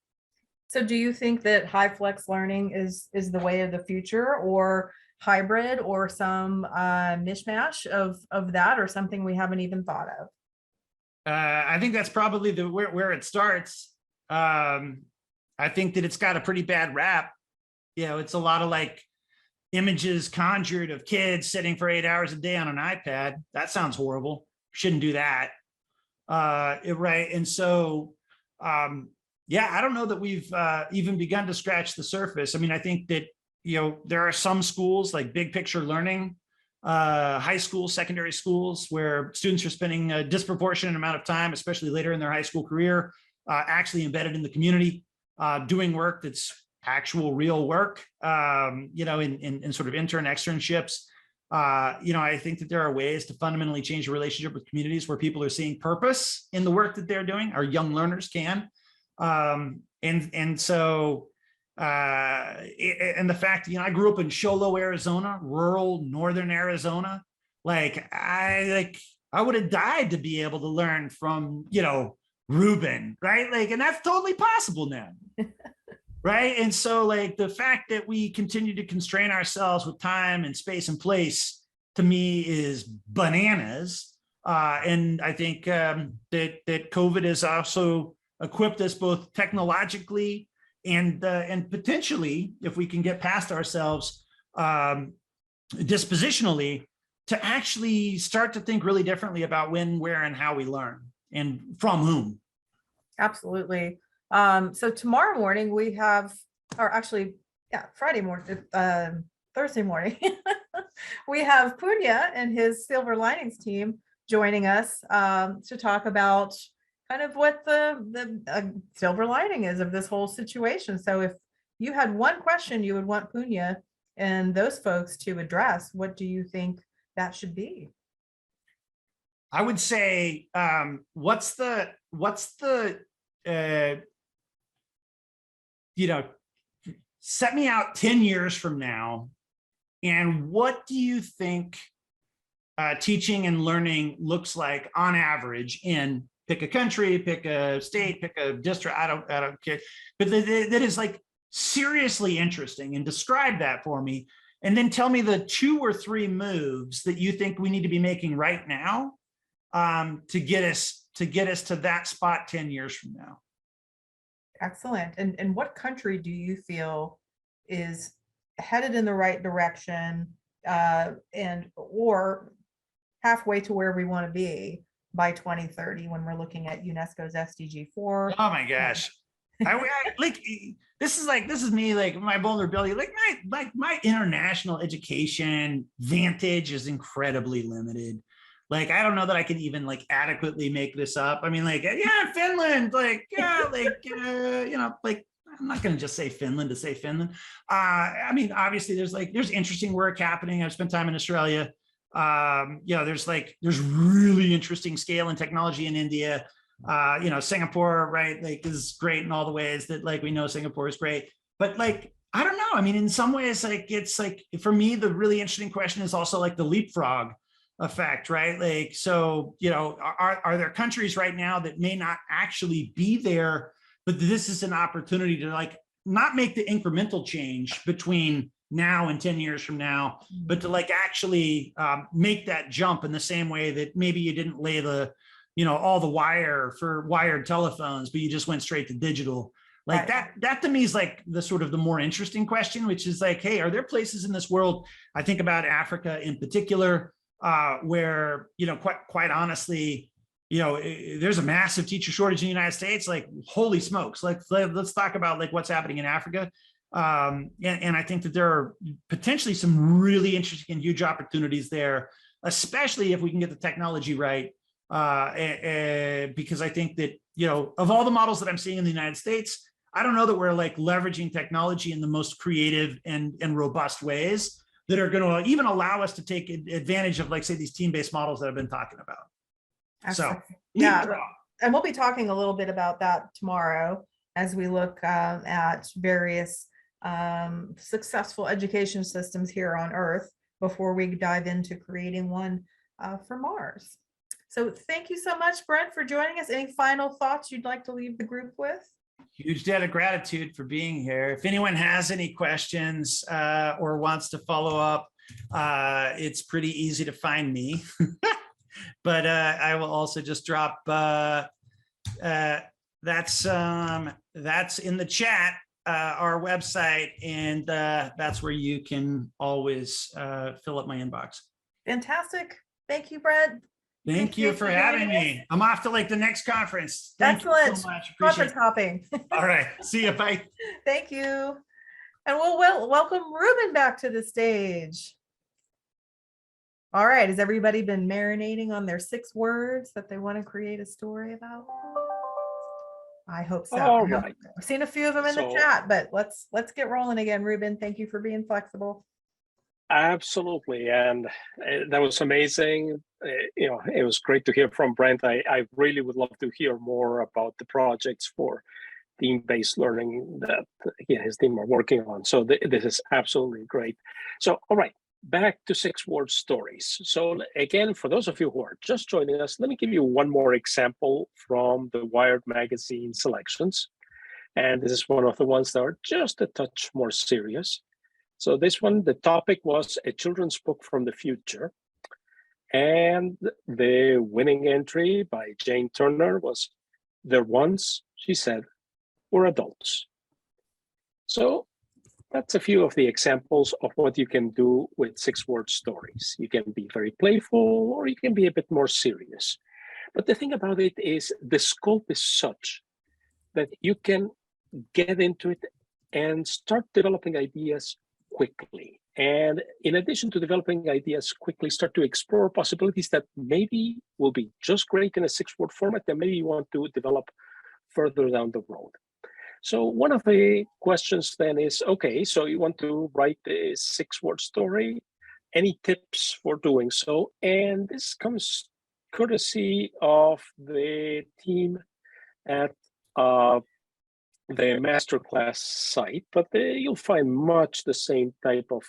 So do you think that high flex learning is the way of the future, or hybrid, or some mishmash of that, or something we haven't even thought of? I think that's probably where it starts. I think that it's got a pretty bad rap. It's a lot of images conjured of kids sitting for 8 hours a day on an iPad. That sounds horrible. Shouldn't do that. Right. And so, I don't know that we've even begun to scratch the surface. I think that, there are some schools like big picture learning high school, secondary schools, where students are spending a disproportionate amount of time, especially later in their high school career, actually embedded in the community, doing work that's actual real work, in sort of externships. I think that there are ways to fundamentally change the relationship with communities where people are seeing purpose in the work that they're doing. Our young learners can. And the fact, I grew up in Show Low, Arizona, rural northern Arizona. I would have died to be able to learn from, Ruben, right? And that's totally possible now. Right. And so the fact that we continue to constrain ourselves with time and space and place, to me, is bananas. And I think that COVID has also equipped us both technologically and potentially, if we can get past ourselves dispositionally, to actually start to think really differently about when, where, and how we learn and from whom. Absolutely. So tomorrow morning we have, or actually, Friday morning, Thursday morning, we have Punya and his Silver Linings team joining us to talk about kind of what the silver lining is of this whole situation. So if you had one question you would want Punya and those folks to address, what do you think that should be? I would say, what's the set me out 10 years from now, and what do you think teaching and learning looks like on average in pick a country, pick a state, pick a district, I don't care, but that is seriously interesting, and describe that for me, and then tell me the 2 or 3 moves that you think we need to be making right now to get us to that spot 10 years from now. Excellent. And what country do you feel is headed in the right direction or halfway to where we want to be by 2030 when we're looking at UNESCO's SDG 4? Oh my gosh. This is me, my vulnerability, my international education vantage is incredibly limited. I don't know that I can even adequately make this up. I mean, Finland, I'm not going to just say Finland to say Finland. I mean, obviously there's interesting work happening. I've spent time in Australia. There's really interesting scale and technology in India. Singapore, right, is great in all the ways that we know Singapore is great. But I don't know. I mean, in some ways, it's for me, the really interesting question is also the leapfrog effect, right? Are there countries right now that may not actually be there, but this is an opportunity to not make the incremental change between now and 10 years from now, but to actually make that jump in the same way that maybe you didn't lay the all the wire for wired telephones, but you just went straight to digital. Right. That to me is the sort of the more interesting question, which is hey, are there places in this world, I think about Africa in particular, where quite honestly, there's a massive teacher shortage in the United States. Holy smokes, let's talk about what's happening in Africa. And I think that there are potentially some really interesting and huge opportunities there, especially if we can get the technology right. Because I think that, of all the models that I'm seeing in the United States, I don't know that we're leveraging technology in the most creative and robust ways that are going to even allow us to take advantage of say these team-based models that I've been talking about. Excellent. So yeah, and we'll be talking a little bit about that tomorrow as we look at various successful education systems here on Earth before we dive into creating one for Mars. So thank you so much, Brent, for joining us. Any final thoughts you'd like to leave the group with? Huge debt of gratitude for being here. If anyone has any questions or wants to follow up, it's pretty easy to find me. But I will also just drop that's in the chat, our website, and that's where you can always fill up my inbox. Fantastic. Thank you, Brent. Thank you for having me. I'm off to the next conference. Thank Excellent. you so much. Conference hopping. All right. See you. Bye. Thank you. And we'll welcome Ruben back to the stage. All right, has everybody been marinating on their 6 words that they want to create a story about? I hope so. All right. I've seen a few of them in the So- chat, but let's get rolling again. Ruben, thank you for being flexible. Absolutely, and that was amazing. It was great to hear from Brent. I really would love to hear more about the projects for team-based learning that he and his team are working on. So this is absolutely great. So, all right, back to 6-word stories. So again, for those of you who are just joining us, let me give you one more example from the Wired magazine selections. And this is one of the ones that are just a touch more serious. So this one, the topic was a children's book from the future. And the winning entry by Jane Turner was "There once," she said, "were adults." So that's a few of the examples of what you can do with 6-word stories. You can be very playful or you can be a bit more serious. But the thing about it is the scope is such that you can get into it and start developing ideas quickly. And in addition to developing ideas quickly, start to explore possibilities that maybe will be just great in a 6-word format that maybe you want to develop further down the road. So one of the questions then is, okay, so you want to write a 6-word story. Any tips for doing so? And this comes courtesy of the team at the masterclass site, but you'll find much the same type of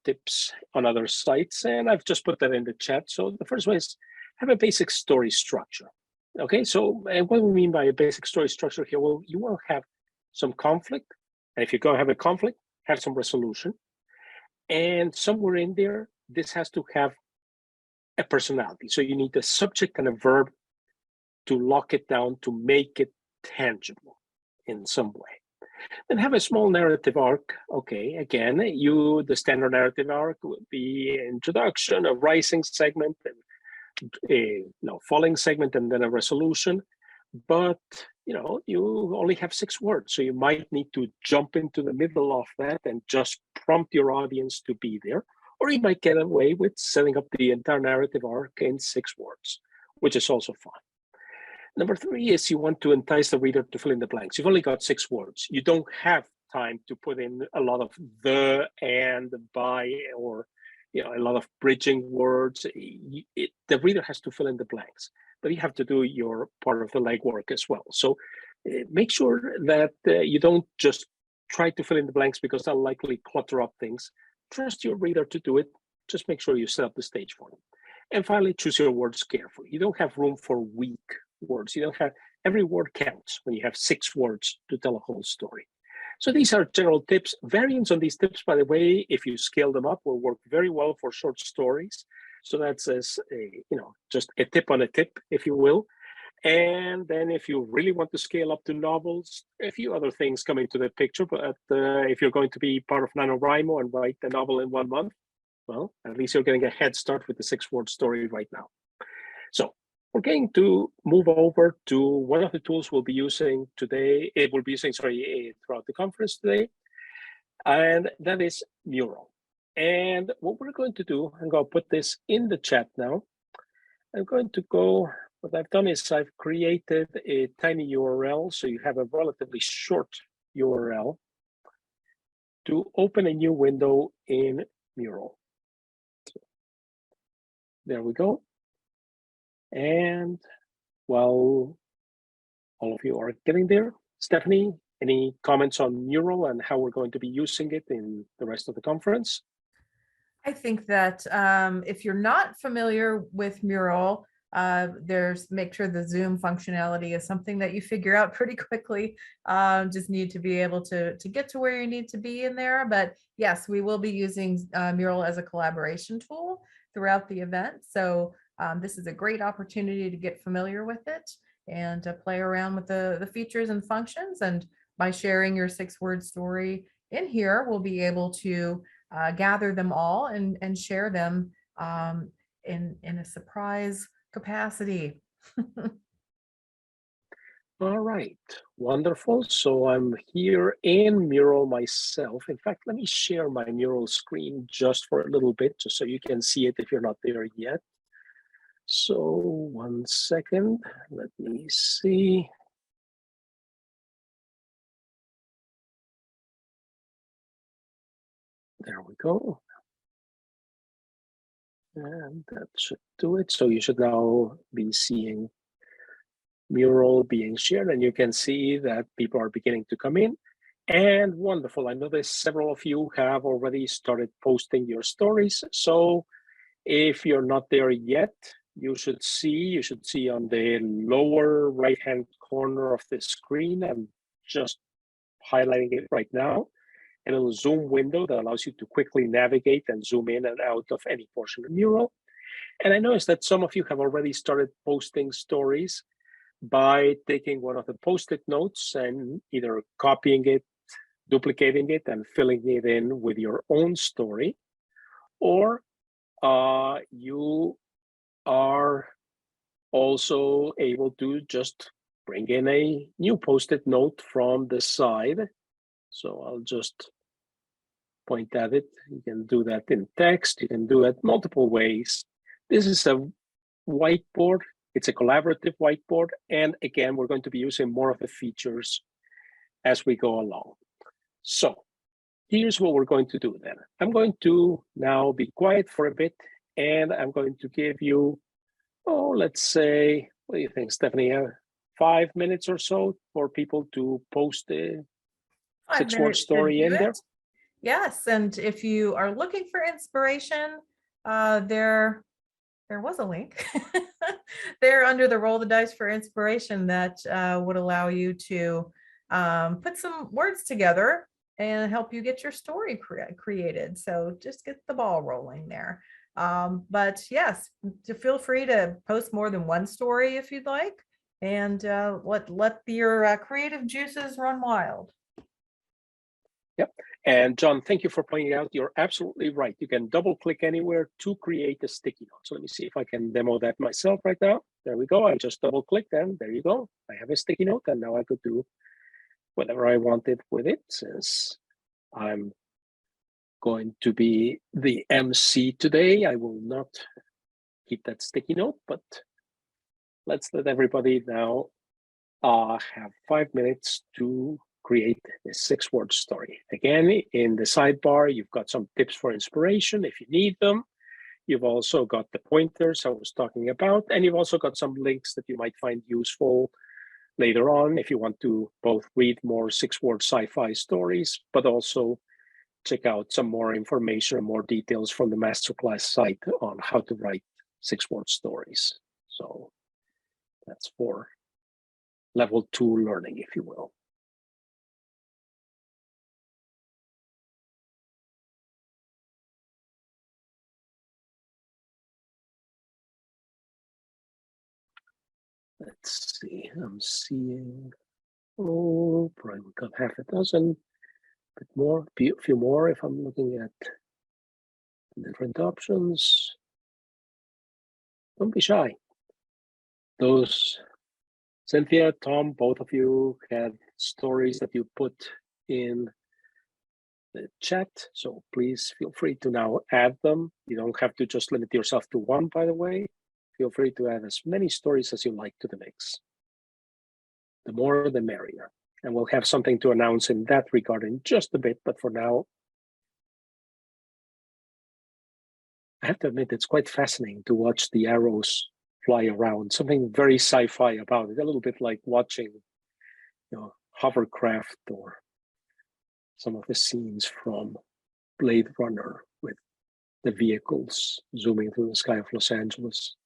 tips on other sites, and I've just put that in the chat. So the first one is have a basic story structure. Okay, so and what do we mean by a basic story structure here? Well, you will have some conflict, and if you're going to have a conflict, have some resolution, and somewhere in there, this has to have a personality. So you need a subject and a verb to lock it down, to make it tangible in some way. Then have a small narrative arc. Okay, again, the standard narrative arc would be introduction, a rising segment, and a falling segment, and then a resolution. But you only have 6 words, so you might need to jump into the middle of that and just prompt your audience to be there. Or you might get away with setting up the entire narrative arc in 6 words, which is also fine. Number 3 is you want to entice the reader to fill in the blanks. You've only got 6 words. You don't have time to put in a lot of the, and, by, or a lot of bridging words. The reader has to fill in the blanks, but you have to do your part of the legwork as well. So make sure that you don't just try to fill in the blanks because that'll likely clutter up things. Trust your reader to do it. Just make sure you set up the stage for them. And finally, choose your words carefully. You don't have room for weak words. You don't have, every word counts when you have 6 words to tell a whole story. So these are general tips. Variants on these tips, by the way, if you scale them up, will work very well for short stories. So that's just a tip on a tip, if you will. And then if you really want to scale up to novels, a few other things come into the picture. But if you're going to be part of NaNoWriMo and write the novel in 1 month, well, at least you're getting a head start with the 6-word story right now. So we're going to move over to one of the tools we'll be using today. We'll be using, throughout the conference today, and that is Mural. And what we're going to do, I'm going to put this in the chat now. I'm going to go, what I've done is I've created a tiny URL, so you have a relatively short URL to open a new window in Mural. There we go. And while all of you are getting there, Stephanie, any comments on Mural and how we're going to be using it in the rest of the conference? I think that if you're not familiar with Mural, make sure the Zoom functionality is something that you figure out pretty quickly. Just need to be able to get to where you need to be in there. But yes, we will be using Mural as a collaboration tool throughout the event. So this is a great opportunity to get familiar with it and to play around with the features and functions. And by sharing your 6-word story in here, we'll be able to gather them all and share them in a surprise capacity. All right, wonderful. So I'm here in Mural myself. In fact, let me share my Mural screen just for a little bit, just so you can see it if you're not there yet. So 1 second, let me see. There we go. And that should do it. So you should now be seeing Mural being shared, and you can see that people are beginning to come in. And wonderful. I know that several of you have already started posting your stories. So if you're not there yet, you should see on the lower right-hand corner of the screen, I'm just highlighting it right now, a little zoom window that allows you to quickly navigate and zoom in and out of any portion of Mural. And I noticed that some of you have already started posting stories by taking one of the post-it notes and either copying it, duplicating it, and filling it in with your own story, or you are also able to just bring in a new post-it note from the side. So I'll just point at it. You can do that in text. You can do it multiple ways. This is a whiteboard. It's a collaborative whiteboard. And again, we're going to be using more of the features as we go along. So here's what we're going to do then. I'm going to now be quiet for a bit, and I'm going to give you, let's say, what do you think, Stephanie? 5 minutes or so for people to post the 5 6-word minutes should story do in there. it. Yes, and if you are looking for inspiration, there was a link there under the roll the dice for inspiration that would allow you to put some words together and help you get your story created. So just get the ball rolling there. But yes, feel free to post more than one story if you'd like, and let your creative juices run wild. Yep. And John, thank you for pointing out. You're absolutely right. You can double click anywhere to create a sticky note. So let me see if I can demo that myself right now. There we go. I just double clicked and there you go. I have a sticky note, and now I could do whatever I wanted with it, since I'm going to be the MC today. I will not keep that sticky note, but let's let everybody now have 5 minutes to create a 6-word story. Again, in the sidebar, you've got some tips for inspiration if you need them. You've also got the pointers I was talking about, and you've also got some links that you might find useful later on if you want to both read more 6-word sci-fi stories, but also check out some more information and more details from the masterclass site on how to write 6-word stories. So that's for level 2 learning, if you will. Let's see, I'm seeing, probably we got half a dozen, bit more, a few more if I'm looking at different options. Don't be shy. Those, Cynthia, Tom, both of you had stories that you put in the chat, so please feel free to now add them. You don't have to just limit yourself to one, by the way. Feel free to add as many stories as you like to the mix. The more, the merrier. And we'll have something to announce in that regard in just a bit, but for now, I have to admit, it's quite fascinating to watch the arrows fly around. Something very sci-fi about it, a little bit like watching, hovercraft or some of the scenes from Blade Runner with the vehicles zooming through the sky of Los Angeles.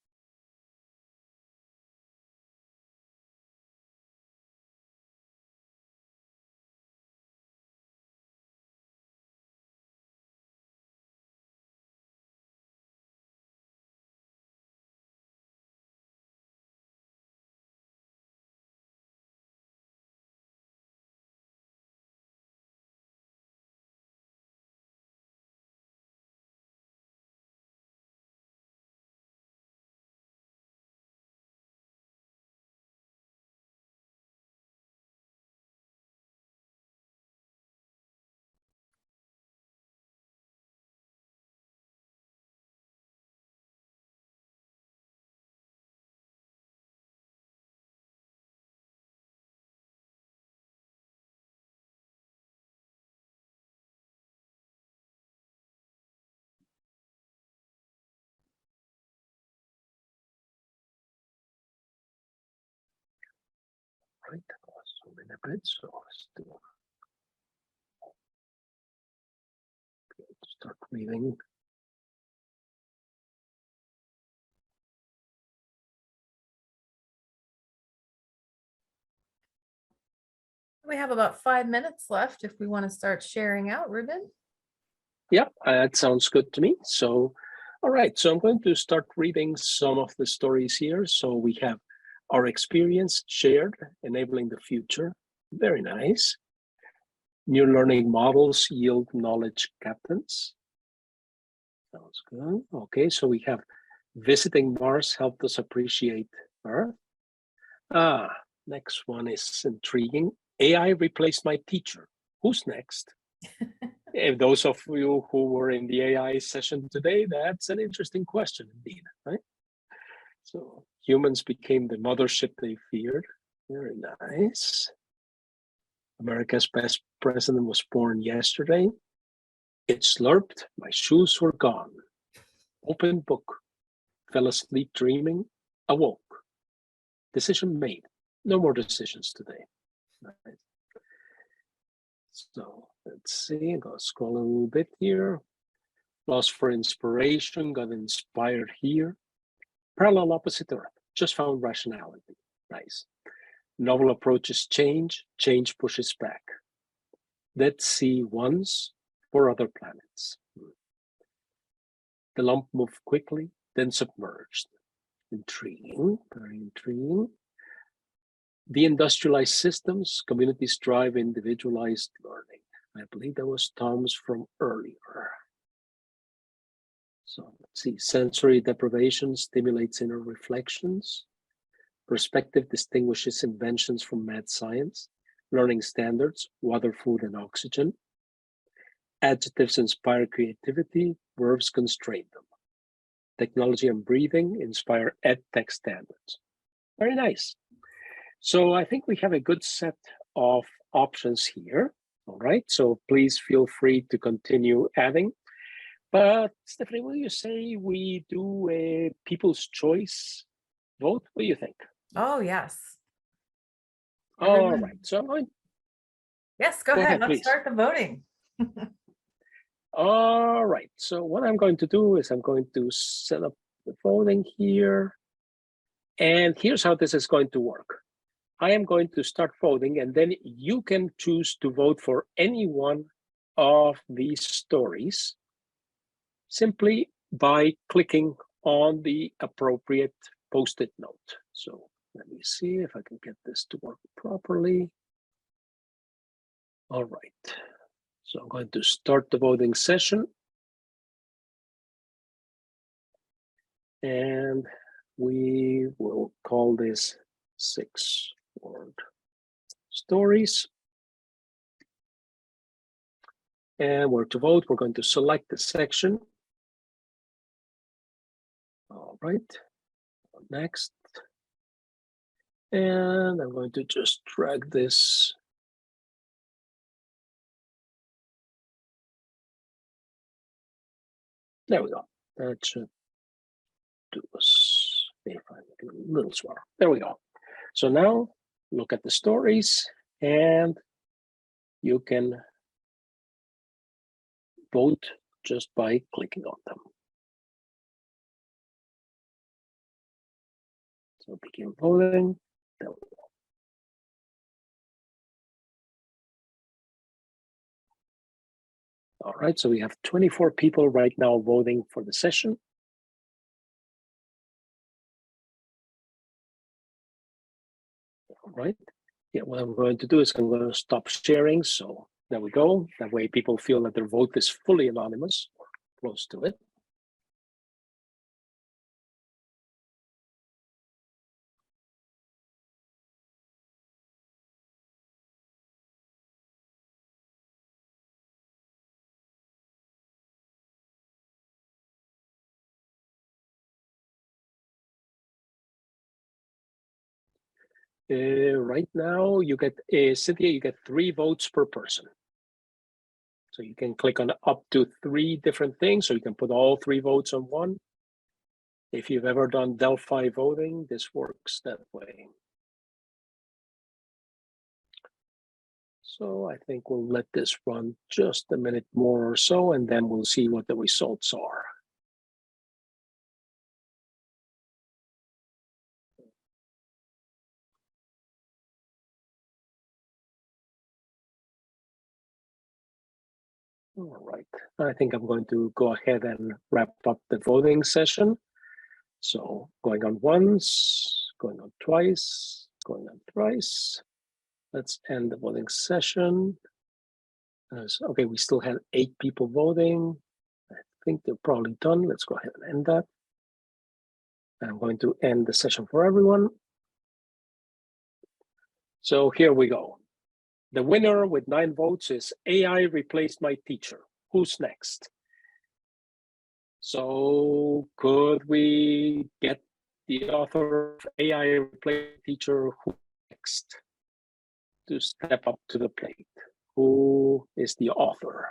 right, I'll zoom in a bit, so let's do. Start reading. We have about 5 minutes left if we want to start sharing out, Ruben. Yeah, that sounds good to me. So, all right, so I'm going to start reading some of the stories here. So we have our experience shared, enabling the future. Very nice. New learning models yield knowledge captains. Sounds good. Okay, so we have visiting Mars helped us appreciate Earth. Next one is intriguing. AI replaced my teacher. Who's next? If those of you who were in the AI session today, that's an interesting question indeed, right? So humans became the mothership they feared. Very nice. America's best president was born yesterday. It slurped, my shoes were gone. Open book, fell asleep dreaming, awoke. Decision made. No more decisions today. Nice. So let's see, I'm gonna scroll a little bit here. Lost for inspiration, got inspired here. Parallel opposite Earth, just found rationality. Nice. Novel approaches change, change pushes back. Dead sea once for other planets. The lump moved quickly, then submerged. Intriguing, very intriguing. De-industrialized systems, communities drive individualized learning. I believe that was Tom's from earlier. So let's see, sensory deprivation stimulates inner reflections. Perspective distinguishes inventions from mad science. Learning standards, water, food, and oxygen. Adjectives inspire creativity, verbs constrain them. Technology and breathing inspire EdTech standards. Very nice. So I think we have a good set of options here. All right, so please feel free to continue adding. But Stephanie, will you say we do a people's choice vote? What do you think? Oh, yes. All Everyone- right, so I'm going. Yes, go Go ahead. ahead, Let's please. start the voting. All right, so what I'm going to do is I'm going to set up the voting here. And here's how this is going to work. I am going to start voting, and then you can choose to vote for any one of these stories simply by clicking on the appropriate post-it note. So let me see if I can get this to work properly. All right, so I'm going to start the voting session. And we will call this 6-word stories. And where to vote, we're going to select the section. All right, next. And I'm going to just drag this. There we go. That should do us. If I make it a little smaller. There we go. So now look at the stories and you can vote just by clicking on them. So begin voting. There we go. All right, so we have 24 people right now voting for the session. All right, yeah, what I'm going to do is I'm going to stop sharing. So there we go. That way people feel that their vote is fully anonymous or close to it. Right now, you get Cynthia, you get 3 votes per person. So you can click on up to 3 different things, so you can put all 3 votes on one. If you've ever done Delphi voting, this works that way. So I think we'll let this run just a minute more or so, and then we'll see what the results are. All right, I think I'm going to go ahead and wrap up the voting session. So going on once, going on twice, going on thrice. Let's end the voting session. Okay, we still had 8 people voting. I think they're probably done. Let's go ahead and end that. I'm going to end the session for everyone. So here we go. The winner with 9 votes is AI replaced my teacher. Who's next? So could we get the author of AI replaced teacher who next to step up to the plate? Who is the author?